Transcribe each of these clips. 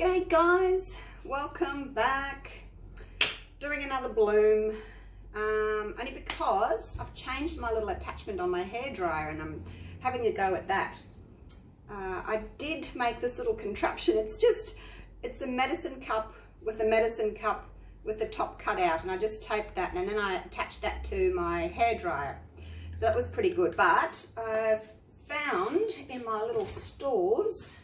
G'day guys, welcome back. Doing another bloom, only because I've changed my little attachment on my hairdryer and I'm having a go at that. I did make this little contraption. It's a medicine cup with the top cut out, and I just taped that and then I attached that to my hairdryer. So that was pretty good, but I've found in my little stores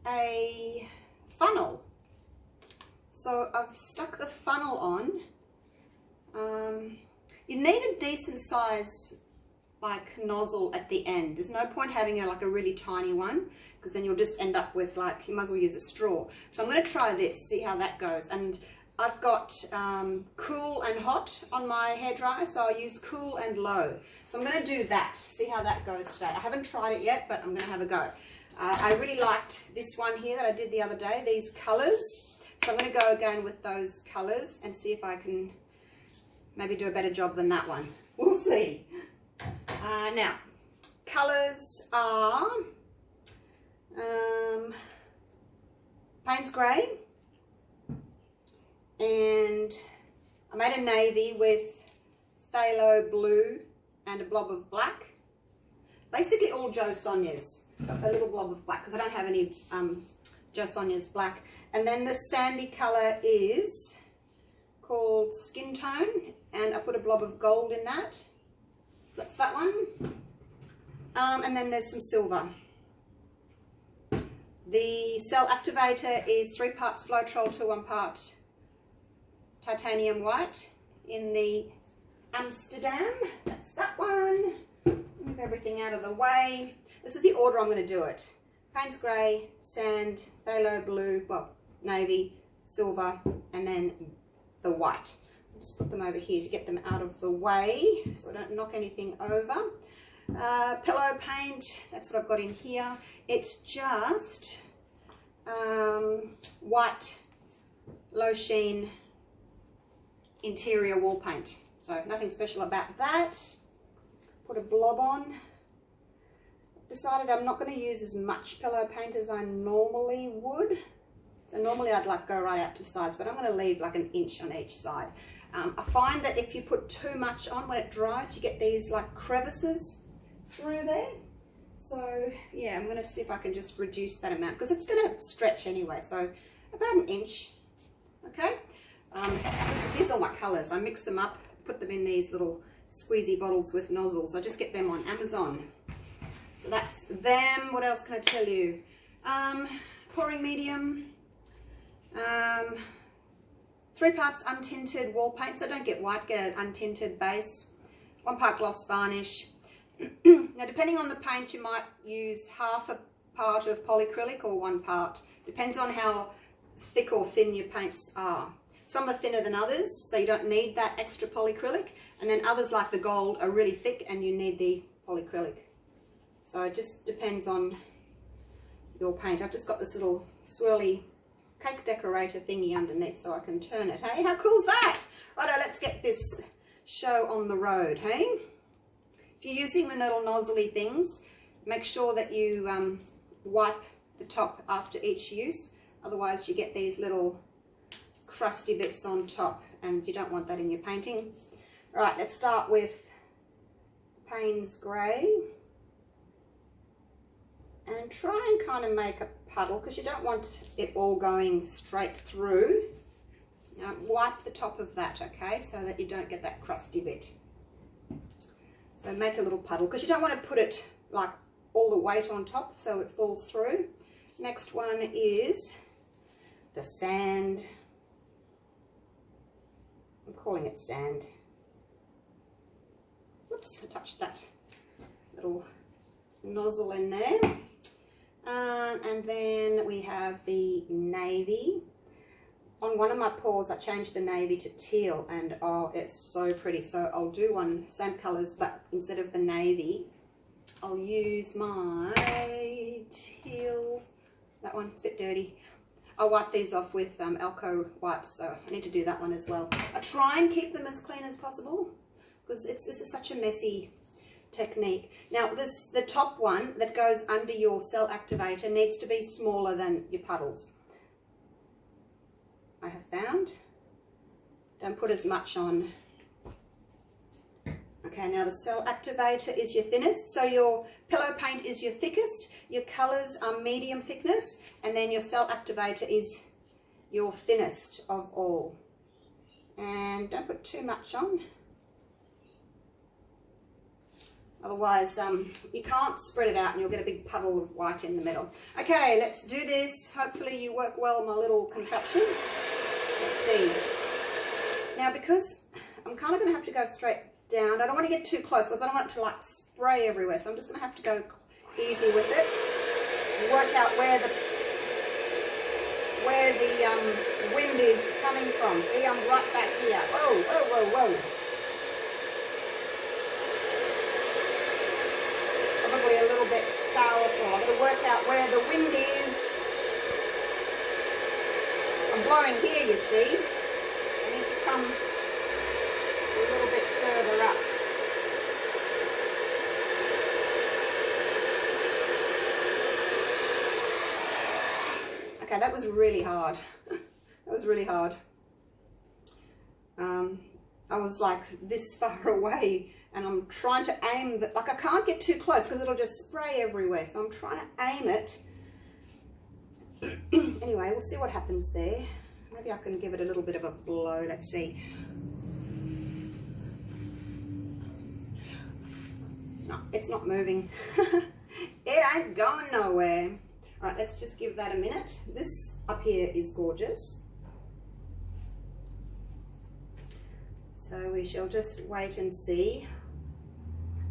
a funnel. So I've stuck the funnel on. You need a decent size nozzle at the end. There's no point having a really tiny one, because then you'll just end up with you might as well use a straw. So I'm going to try this, see how that goes. And I've got cool and hot on my hairdryer, so I'll use cool and low. So I'm going to do that, see how that goes today. I haven't tried it yet, but I'm going to have a go. I really liked this one here that I did the other day, these colours. So I'm going to go again with those colours and see if I can maybe do a better job than that one. We'll see. Now, colours are Payne's Grey, and I made a navy with phthalo blue and a blob of black. Basically all Jo Sonjas. A little blob of black because I don't have any Jo Sonjas black. And then the sandy colour is called Skin Tone, and I put a blob of gold in that. So that's that one. And then there's some silver. The cell activator is 3 parts Floetrol to 1 part titanium white in the Amsterdam. That's that one. Move everything out of the way. This is the order I'm going to do it. Payne's Grey, sand, phthalo blue, well, navy, silver, and then the white. I'll just put them over here to get them out of the way so I don't knock anything over. Pillow paint, that's what I've got in here. It's just white, low sheen, interior wall paint. So nothing special about that. Put a blob on. Decided I'm not going to use as much pillow paint as I normally would. So normally I'd go right out to the sides, but I'm going to leave an inch on each side. I find that if you put too much on, when it dries, you get these crevices through there. So yeah, I'm going to see if I can just reduce that amount, because it's going to stretch anyway. So about an inch. Okay. Here's all my colours. I mix them up, put them in these little squeezy bottles with nozzles. I just get them on Amazon. So that's them. What else can I tell you? Pouring medium. 3 parts untinted wall paint. So don't get white, get an untinted base. 1 part gloss varnish. Now depending on the paint, you might use half a part of polycrylic or 1 part. Depends on how thick or thin your paints are. Some are thinner than others, so you don't need that extra polycrylic. And then others, like the gold, are really thick and you need the polycrylic. So it just depends on your paint. I've just got this little swirly cake decorator thingy underneath so I can turn it. Hey, how cool is that? Righto, let's get this show on the road, hey? If you're using the little nozzly things, make sure that you wipe the top after each use. Otherwise you get these little crusty bits on top, and you don't want that in your painting. Right, let's start with Payne's Grey. And try and kind of make a puddle, because you don't want it all going straight through. Now, wipe the top of that, okay, so that you don't get that crusty bit. So make a little puddle, because you don't want to put it all the weight on top so it falls through. Next one is the sand. I'm calling it sand. Whoops, I touched that little nozzle in there. And then we have the navy. On one of my pours I changed the navy to teal, and oh, it's so pretty. So I'll do one, same colours, but instead of the navy I'll use my teal. That one, it's a bit dirty. I'll wipe these off with Alco wipes, so I need to do that one as well. I try and keep them as clean as possible, because this is such a messy technique. Now the top one that goes under your cell activator needs to be smaller than your puddles, I have found. Don't put as much on. Okay, now the cell activator is your thinnest, so your pillow paint is your thickest, your colours are medium thickness, and then your cell activator is your thinnest of all. And don't put too much on. Otherwise, you can't spread it out and you'll get a big puddle of white in the middle. Okay, let's do this. Hopefully you work well, my little contraption. Let's see. Now, because I'm kind of going to have to go straight down, I don't want to get too close because I don't want it to like spray everywhere. So I'm just going to have to go easy with it. Work out where the wind is coming from. See, I'm right back here. Whoa, whoa, whoa, whoa. Probably a little bit powerful. I'm going to work out where the wind is. I'm blowing here, you see. I need to come a little bit further up. Okay, that was really hard. That was really hard. I was like this far away. And I'm trying to aim that, like I can't get too close because it'll just spray everywhere. So I'm trying to aim it. Anyway, we'll see what happens there. Maybe I can give it a little bit of a blow. Let's see. No, it's not moving. It ain't going nowhere. All right, let's just give that a minute. This up here is gorgeous. So we shall just wait and see.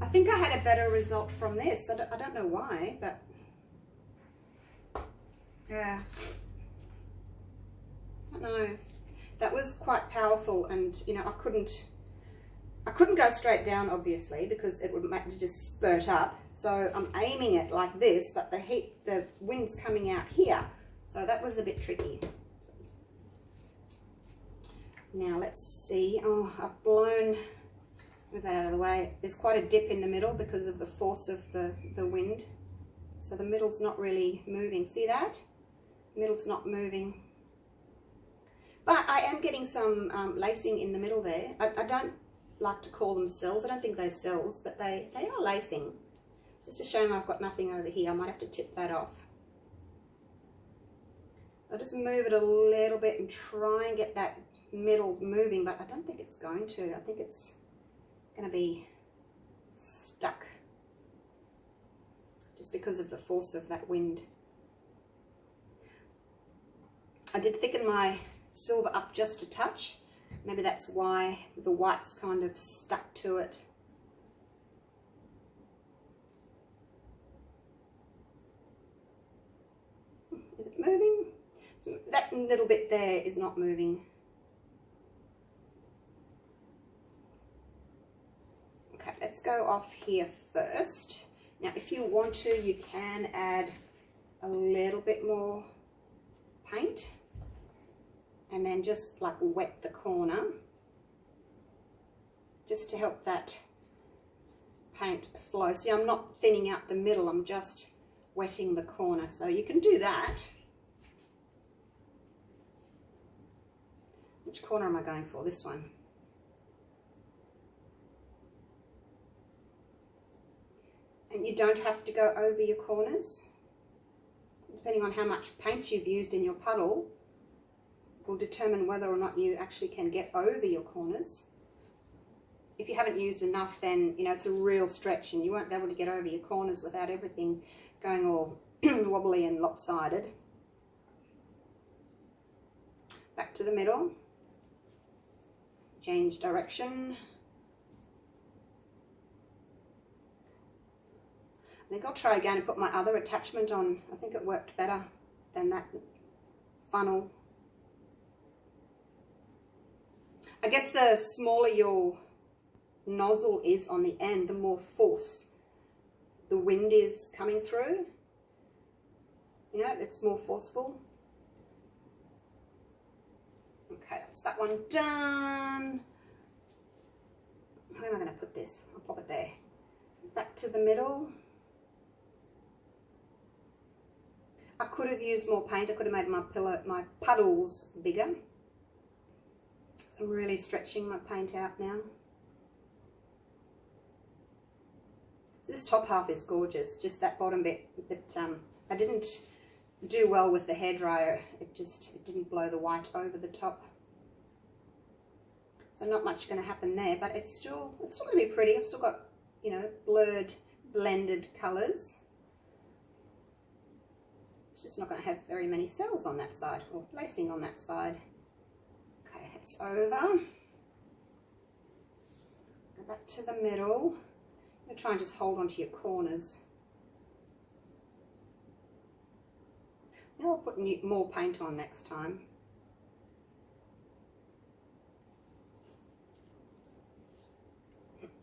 I think I had a better result from this. I don't know why, but yeah, I don't know. That was quite powerful, and you know, I couldn't go straight down obviously because it would make it just spurt up. So I'm aiming it like this, but the wind's coming out here, so that was a bit tricky. Now let's see. Oh, I've blown. Move that out of the way. There's quite a dip in the middle because of the force of the wind. So the middle's not really moving. See that? Middle's not moving. But I am getting some lacing in the middle there. I don't like to call them cells. I don't think they're cells, but they are lacing. It's just a shame I've got nothing over here. I might have to tip that off. I'll just move it a little bit and try and get that middle moving, but I don't think it's going to. I think it's going to be stuck just because of the force of that wind. I did thicken my silver up just a touch. Maybe that's why the white's kind of stuck to it. Is it moving? That little bit there is not moving. Okay, let's go off here first. Now, if you want to, you can add a little bit more paint and then just like wet the corner just to help that paint flow. See, I'm not thinning out the middle, I'm just wetting the corner. So you can do that. Which corner am I going for? This one. And you don't have to go over your corners. Depending on how much paint you've used in your puddle will determine whether or not you actually can get over your corners. If you haven't used enough, then you know it's a real stretch and you won't be able to get over your corners without everything going all wobbly and lopsided. Back to the middle. Change direction. I think I'll try again and put my other attachment on. I think it worked better than that funnel. I guess the smaller your nozzle is on the end, the more force the wind is coming through. You know, it's more forceful. Okay, that's that one done. Where am I going to put this? I'll pop it there. Back to the middle. I could have used more paint. I could have made my puddles bigger. So I'm really stretching my paint out now. So this top half is gorgeous. Just that bottom bit that I didn't do well with the hairdryer. It didn't blow the white over the top. So not much going to happen there, but it's still going to be pretty. I've still got, you know, blurred, blended colours. It's just not going to have very many cells on that side, or lacing on that side. Okay, it's over. Go back to the middle. I'm going to try and just hold onto your corners. Now I'll put more paint on next time.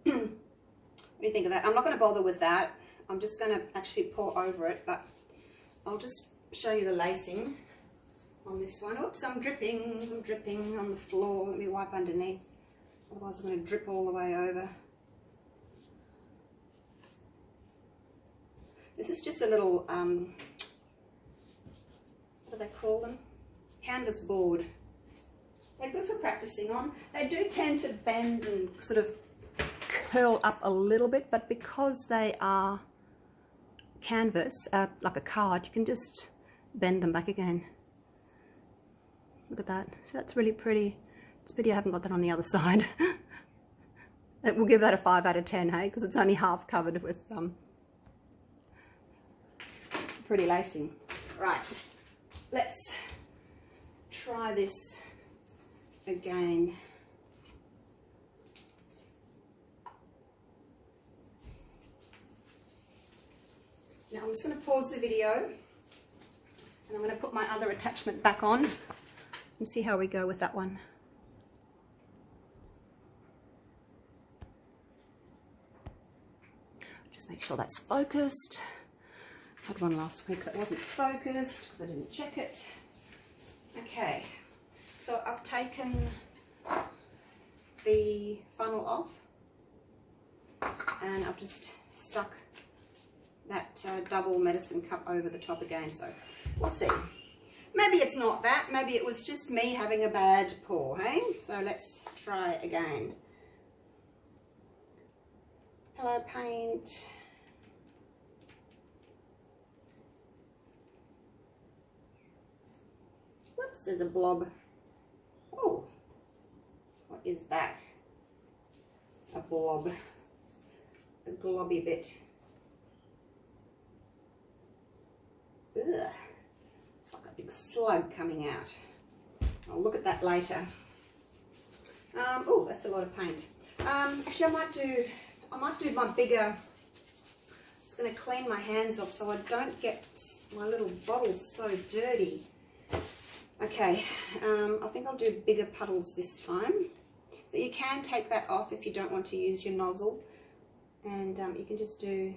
What do you think of that? I'm not going to bother with that. I'm just going to actually pour over it, but I'll just show you the lacing on this one. Oops, I'm dripping on the floor. Let me wipe underneath. Otherwise I'm going to drip all the way over. This is just a little, what do they call them? Canvas board. They're good for practicing on. They do tend to bend and sort of curl up a little bit, but because they are canvas, like a card, you can just bend them back again. Look at that. So that's really pretty. It's pity I haven't got that on the other side. We'll give that a 5 out of 10, hey, because it's only half covered with pretty lacing. Right, let's try this again. Now I'm just going to pause the video and I'm going to put my other attachment back on and see how we go with that one. Just make sure that's focused. I had one last week that wasn't focused because I didn't check it. Okay, so I've taken the funnel off and I've just stuck that double medicine cup over the top again, so we'll see. Maybe it's not that, maybe it was just me having a bad pour, hey? So let's try again. Hello paint. Whoops, there's a blob. Oh, what is that? A blob, a globby bit. Ugh, it's like a big slug coming out. I'll look at that later. Oh, that's a lot of paint. Actually, I might do my bigger. It's going to clean my hands off so I don't get my little bottles so dirty. Okay, I think I'll do bigger puddles this time. So you can take that off if you don't want to use your nozzle, and you can just do,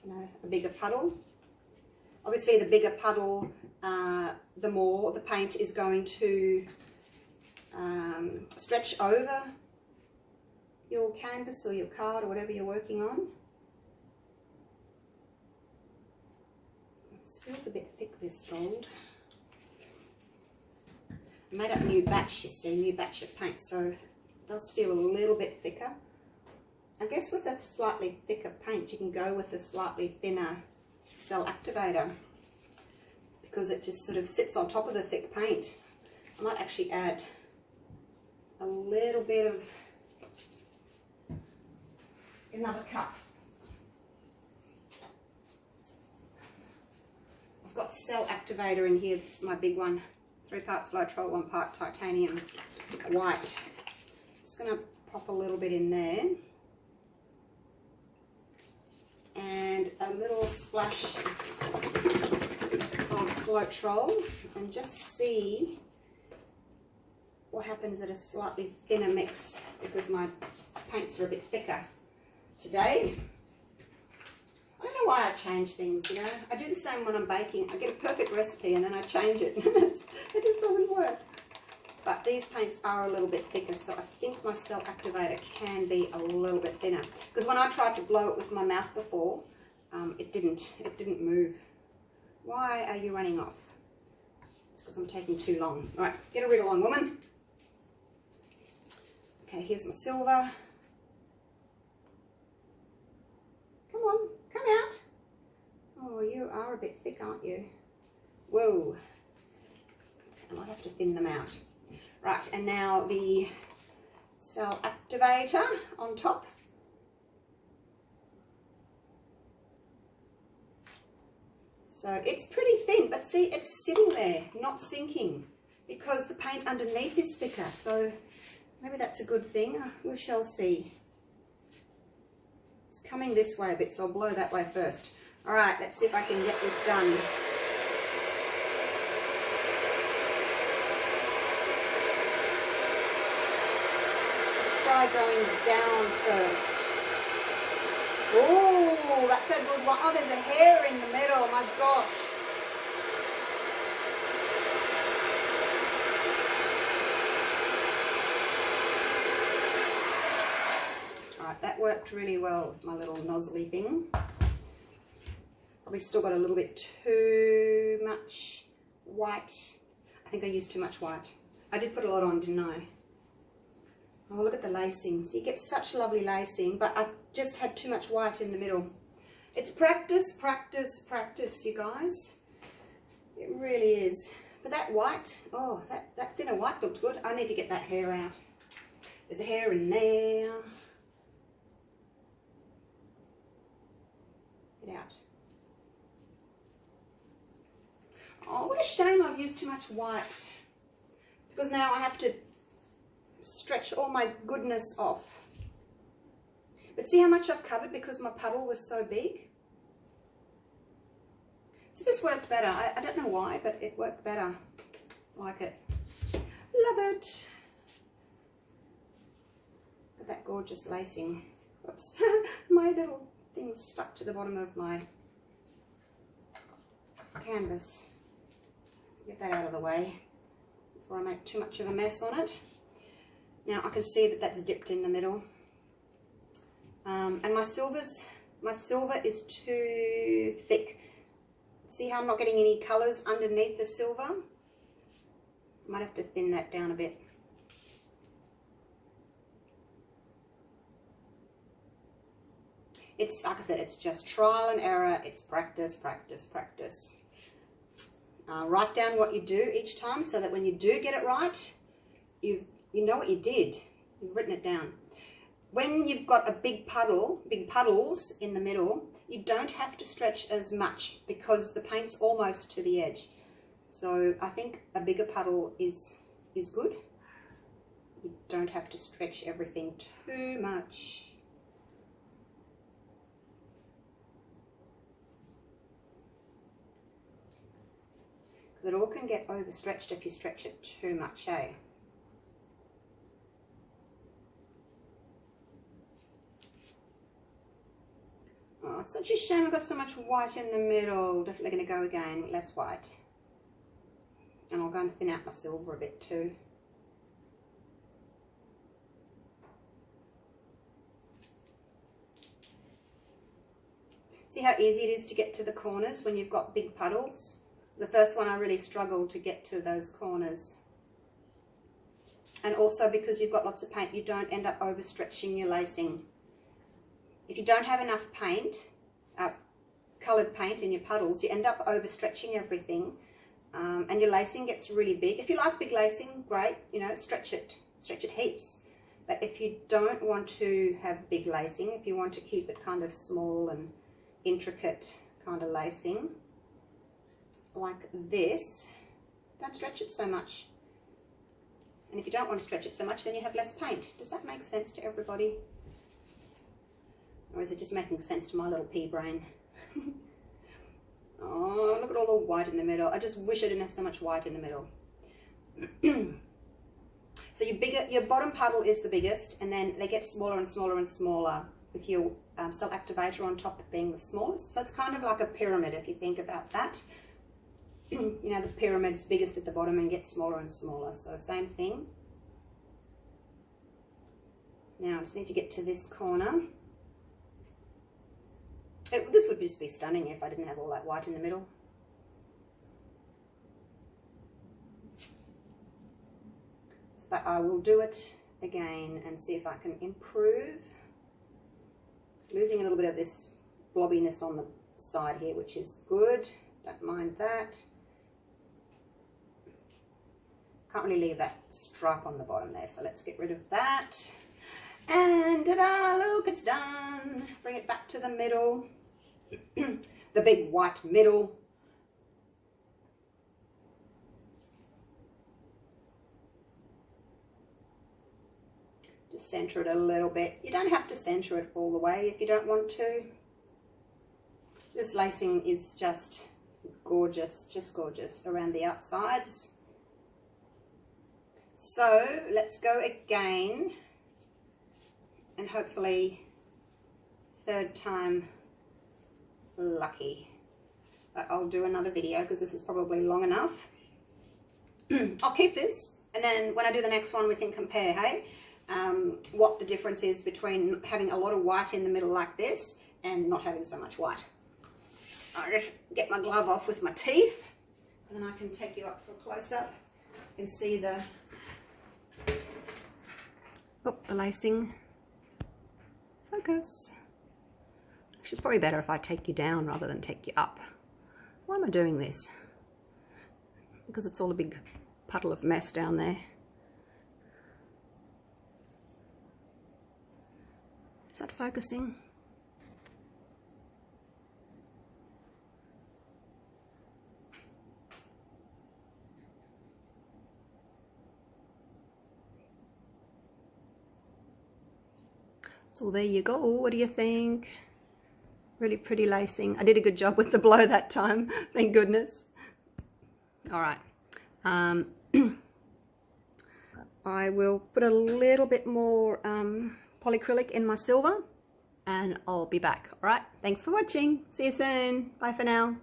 you know, a bigger puddle. Obviously, the bigger puddle, the more the paint is going to stretch over your canvas or your card or whatever you're working on. It feels a bit thick, this gold. I made up a new batch, you see, new batch of paint, so it does feel a little bit thicker. I guess with a slightly thicker paint, you can go with a slightly thinner cell activator because it just sort of sits on top of the thick paint. I might actually add a little bit of another cup. I've got cell activator in here. This is my big one. 3 parts Floetrol, 1 part titanium white. Just going to pop a little bit in there. And a little splash of Floetrol, and just see what happens at a slightly thinner mix, because my paints are a bit thicker today. I don't know why I change things, you know. I do the same when I'm baking. I get a perfect recipe and then I change it. It just doesn't work. But these paints are a little bit thicker, so I think my cell activator can be a little bit thinner. Because when I tried to blow it with my mouth before, it didn't move. Why are you running off? It's because I'm taking too long. All right, get a wriggle on, woman. Okay, here's my silver. Come on, come out. Oh, you are a bit thick, aren't you? Whoa. I might have to thin them out. Right, and now the cell activator on top. So it's pretty thin, but see, it's sitting there, not sinking, because the paint underneath is thicker. So maybe that's a good thing. We shall see. It's coming this way a bit, so I'll blow that way first. All right, let's see if I can get this done. Try going down first. Oh, that's a good one. Oh, there's a hair in the middle. My gosh. All right, that worked really well with my little nozzly thing. Probably still got a little bit too much white. I think I used too much white. I did put a lot on, didn't I? Oh, look at the lacing. See, you get such lovely lacing, but I just had too much white in the middle. It's practice, practice, practice, you guys. It really is. But that white, oh, that thinner white looked good. I need to get that hair out. There's a hair in there. Get out. Oh, what a shame I've used too much white. Because now I have to stretch all my goodness off. But see how much I've covered because my puddle was so big? So this worked better. I don't know why, but it worked better. Like it. Love it. Look at that gorgeous lacing. Whoops. My little thing's stuck to the bottom of my canvas. Get that out of the way before I make too much of a mess on it. Now I can see that that's dipped in the middle. And my silver is too thick. See how I'm not getting any colours underneath the silver? I might have to thin that down a bit. It's, like I said, it's just trial and error. It's practice, practice, practice. Write down what you do each time so that when you do get it right, you know what you did. You've written it down. When you've got a big puddles in the middle, you don't have to stretch as much because the paint's almost to the edge. So I think a bigger puddle is good. You don't have to stretch everything too much. It all can get overstretched if you stretch it too much, eh? Oh, it's such a shame I've got so much white in the middle. Definitely going to go again with less white. And I'll go and thin out my silver a bit too. See how easy it is to get to the corners when you've got big puddles? The first one I really struggled to get to those corners. And also because you've got lots of paint, you don't end up overstretching your lacing. If you don't have enough paint, coloured paint in your puddles, you end up overstretching everything and your lacing gets really big. If you like big lacing, great, you know, stretch it heaps. But if you don't want to have big lacing, if you want to keep it kind of small and intricate kind of lacing, like this, don't stretch it so much. And if you don't want to stretch it so much, then you have less paint. Does that make sense to everybody? Or is it just making sense to my little pea brain? Oh, look at all the white in the middle. I just wish I didn't have so much white in the middle. So your bottom puddle is the biggest, and then they get smaller and smaller and smaller with your cell activator on top being the smallest. So it's kind of like a pyramid if you think about that. you know, the pyramid's biggest at the bottom and gets smaller and smaller. So same thing. Now I just need to get to this corner. This would just be stunning if I didn't have all that white in the middle. But I will do it again and see if I can improve. Losing a little bit of this blobbiness on the side here, which is good. Don't mind that. Can't really leave that stripe on the bottom there, so let's get rid of that. And ta-da, look, it's done. Bring it back to the middle. The big white middle. Just center it a little bit. You don't have to center it all the way if you don't want to. This lacing is just gorgeous around the outsides. So let's go again, and hopefully third time lucky. But I'll do another video because this is probably long enough. I'll keep this, and then when I do the next one we can compare, hey, what the difference is between having a lot of white in the middle like this and not having so much white. I'll just get my glove off with my teeth, and then I can take you up for a close-up and see the lacing. Focus. It's probably better if I take you down rather than take you up. Why am I doing this? Because it's all a big puddle of mess down there. Is that focusing? So there you go. What do you think? Really pretty lacing. I did a good job with the blow that time. Thank goodness. All right. I will put a little bit more polycrylic in my silver and I'll be back. All right. Thanks for watching. See you soon. Bye for now.